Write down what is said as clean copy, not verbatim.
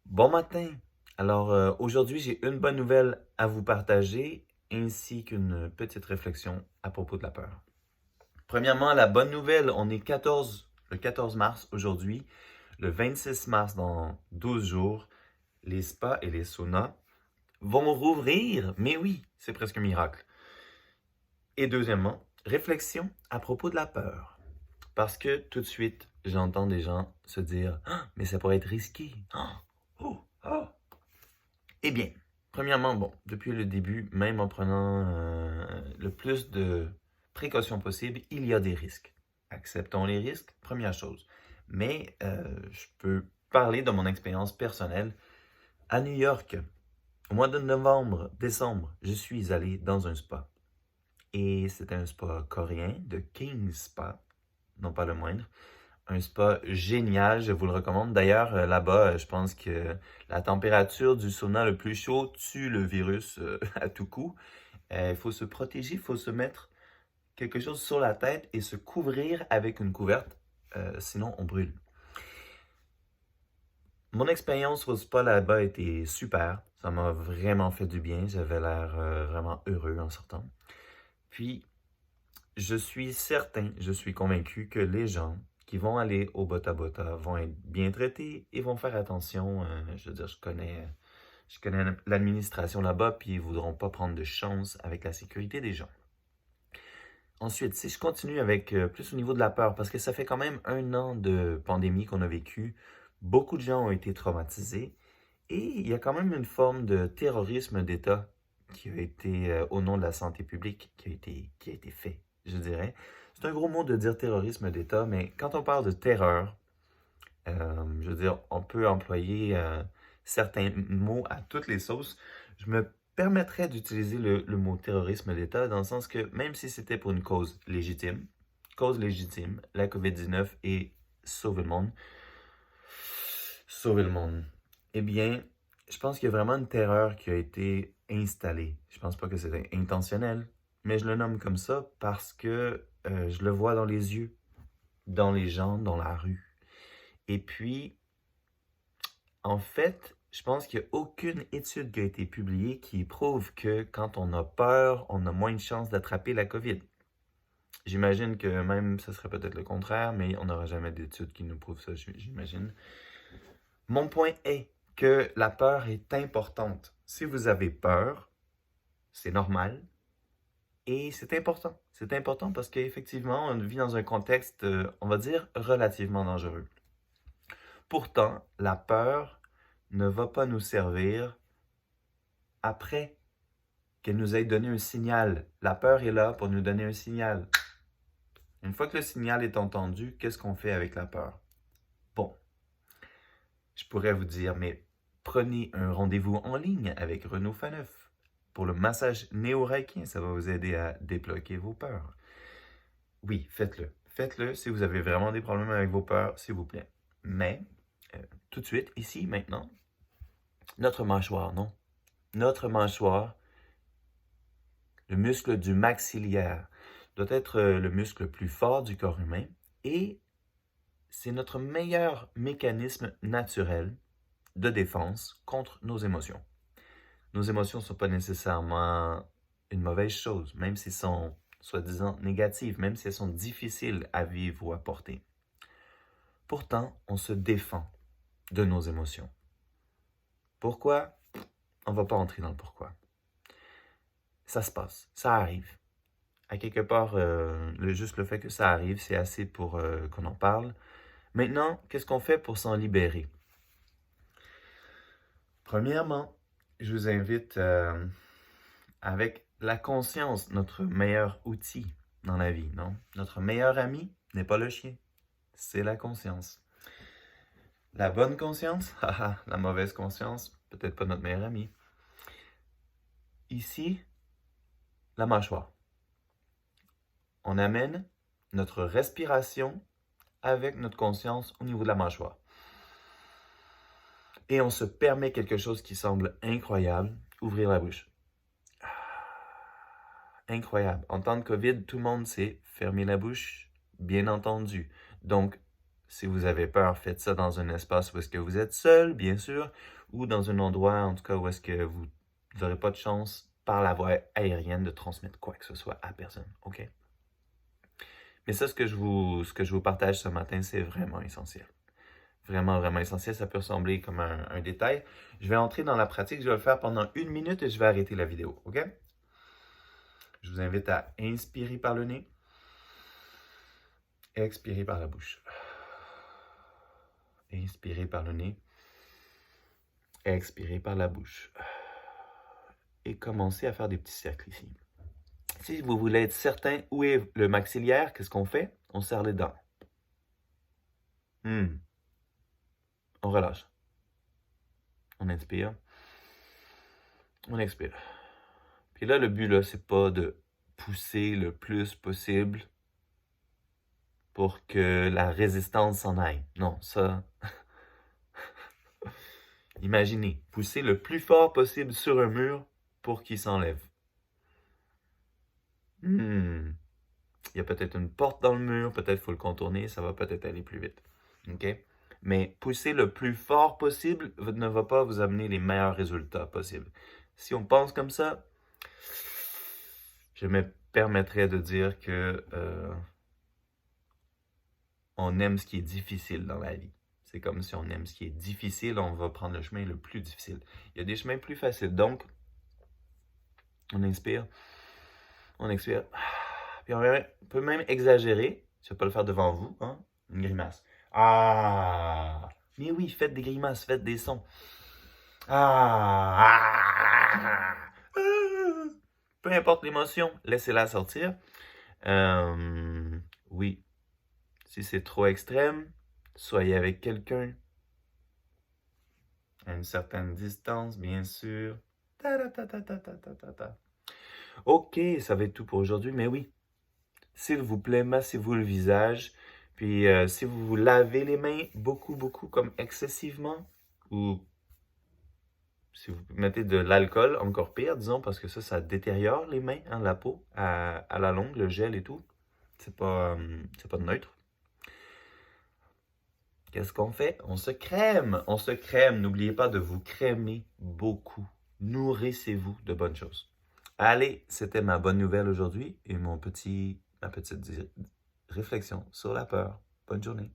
Bon matin! Alors, aujourd'hui, j'ai une bonne nouvelle à vous partager ainsi qu'une petite réflexion à propos de la peur. Premièrement, la bonne nouvelle, on est le 14 mars aujourd'hui. Le 26 mars, dans 12 jours, les spas et les saunas vont rouvrir. Mais oui, c'est presque un miracle. Et deuxièmement, réflexion à propos de la peur. Parce que tout de suite, j'entends des gens se dire: Ah, mais ça pourrait être risqué. Ah, oh, ah. Eh bien, premièrement, bon, depuis le début, même en prenant le plus de précautions possible, il y a des risques. Acceptons les risques, première chose. Mais je peux parler de mon expérience personnelle. À New York, au mois de novembre, décembre, je suis allé dans un spa. Et c'était un spa coréen de King Spa, non pas le moindre. Un spa génial, je vous le recommande. D'ailleurs, là-bas, je pense que la température du sauna le plus chaud tue le virus à tout coup. Il faut se protéger, il faut se mettre quelque chose sur la tête et se couvrir avec une couverte, sinon on brûle. Mon expérience au spa là-bas était super. Ça m'a vraiment fait du bien. J'avais l'air vraiment heureux en sortant. Puis, je suis certain, je suis convaincu que les gens qui vont aller au Bota Bota vont être bien traités et vont faire attention. Je veux dire, je connais l'administration là-bas, puis ils voudront pas prendre de chance avec la sécurité des gens. Ensuite, si je continue avec plus au niveau de la peur, parce que ça fait quand même 1 an de pandémie qu'on a vécu, beaucoup de gens ont été traumatisés et il y a quand même une forme de terrorisme d'État qui a été, au nom de la santé publique, qui a été fait, je dirais. C'est un gros mot de dire terrorisme d'État, mais quand on parle de terreur, je veux dire, on peut employer certains mots à toutes les sauces. Je me permettrais d'utiliser le mot terrorisme d'État dans le sens que même si c'était pour une cause légitime, la COVID-19 et sauver le monde, sauver le monde, eh bien, je pense qu'il y a vraiment une terreur qui a été installée. Je pense pas que c'était intentionnel, mais je le nomme comme ça parce que je le vois dans les yeux, dans les gens, dans la rue. Et puis, en fait, je pense qu'il n'y a aucune étude qui a été publiée qui prouve que quand on a peur, on a moins de chances d'attraper la COVID. J'imagine que même ce serait peut-être le contraire, mais on n'aura jamais d'études qui nous prouvent ça, j'imagine. Mon point est que la peur est importante. Si vous avez peur, c'est normal et c'est important. C'est important parce qu'effectivement, on vit dans un contexte, on va dire, relativement dangereux. Pourtant, la peur ne va pas nous servir après qu'elle nous ait donné un signal. La peur est là pour nous donner un signal. Une fois que le signal est entendu, qu'est-ce qu'on fait avec la peur? Bon, je pourrais vous dire, mais prenez un rendez-vous en ligne avec Renaud Faneuf pour le massage néo-reikien. Ça va vous aider à débloquer vos peurs. Oui, faites-le. Faites-le si vous avez vraiment des problèmes avec vos peurs, s'il vous plaît. Mais, tout de suite, ici, maintenant, notre mâchoire, non? Notre mâchoire, le muscle du maxillaire, doit être le muscle le plus fort du corps humain et c'est notre meilleur mécanisme naturel de défense contre nos émotions. Nos émotions ne sont pas nécessairement une mauvaise chose, même si elles sont soi-disant négatives, même si elles sont difficiles à vivre ou à porter. Pourtant, on se défend de nos émotions. Pourquoi? On ne va pas entrer dans le pourquoi. Ça se passe, ça arrive. À quelque part, juste le fait que ça arrive, c'est assez pour qu'on en parle. Maintenant, qu'est-ce qu'on fait pour s'en libérer? Premièrement, je vous invite avec la conscience, notre meilleur outil dans la vie, non? Notre meilleur ami n'est pas le chien, c'est la conscience. La bonne conscience, haha, la mauvaise conscience, peut-être pas notre meilleur ami. Ici, la mâchoire. On amène notre respiration avec notre conscience au niveau de la mâchoire. Et on se permet quelque chose qui semble incroyable, ouvrir la bouche. Incroyable. En temps de COVID, tout le monde sait fermer la bouche, bien entendu. Donc, si vous avez peur, faites ça dans un espace où est-ce que vous êtes seul, bien sûr. ou dans un endroit, en tout cas, où est-ce que vous n'aurez pas de chance par la voie aérienne de transmettre quoi que ce soit à personne, OK? Mais ça, ce que je vous partage ce matin, c'est vraiment essentiel. Vraiment, vraiment essentiel. Ça peut ressembler comme un détail. Je vais entrer dans la pratique. Je vais le faire pendant 1 minute et je vais arrêter la vidéo, OK? Je vous invite à inspirer par le nez. Expirer par la bouche. Inspirer par le nez. Expirer par la bouche. Et commencez à faire des petits cercles ici. Si vous voulez être certain où est le maxillaire, qu'est-ce qu'on fait? On serre les dents. On relâche. On inspire. On expire. Puis là, le but, là, c'est pas de pousser le plus possible pour que la résistance s'en aille. Non, ça... Imaginez, pousser le plus fort possible sur un mur pour qu'il s'enlève. Il y a peut-être une porte dans le mur, peut-être faut le contourner, ça va peut-être aller plus vite. OK? Mais pousser le plus fort possible ne va pas vous amener les meilleurs résultats possibles. Si on pense comme ça, je me permettrais de dire que on aime ce qui est difficile dans la vie. C'est comme si on aime ce qui est difficile, on va prendre le chemin le plus difficile. Il y a des chemins plus faciles. Donc, on inspire, on expire. Puis on peut même exagérer. Je ne vais pas le faire devant vous, hein? Une grimace. Ah! Mais oui, faites des grimaces, faites des sons. Ah! Peu importe l'émotion, laissez-la sortir. Oui. Si c'est trop extrême, soyez avec quelqu'un. À une certaine distance, bien sûr. OK, ça va être tout pour aujourd'hui, mais oui. S'il vous plaît, massez-vous le visage. Puis si vous vous lavez les mains beaucoup, beaucoup, comme excessivement, ou si vous mettez de l'alcool, encore pire, disons, parce que ça détériore les mains, hein, la peau, à la longue, le gel et tout. C'est pas neutre. Qu'est-ce qu'on fait? On se crème. On se crème. N'oubliez pas de vous crémer beaucoup. Nourrissez-vous de bonnes choses. Allez, c'était ma bonne nouvelle aujourd'hui et ma petite réflexion sur la peur. Bonne journée.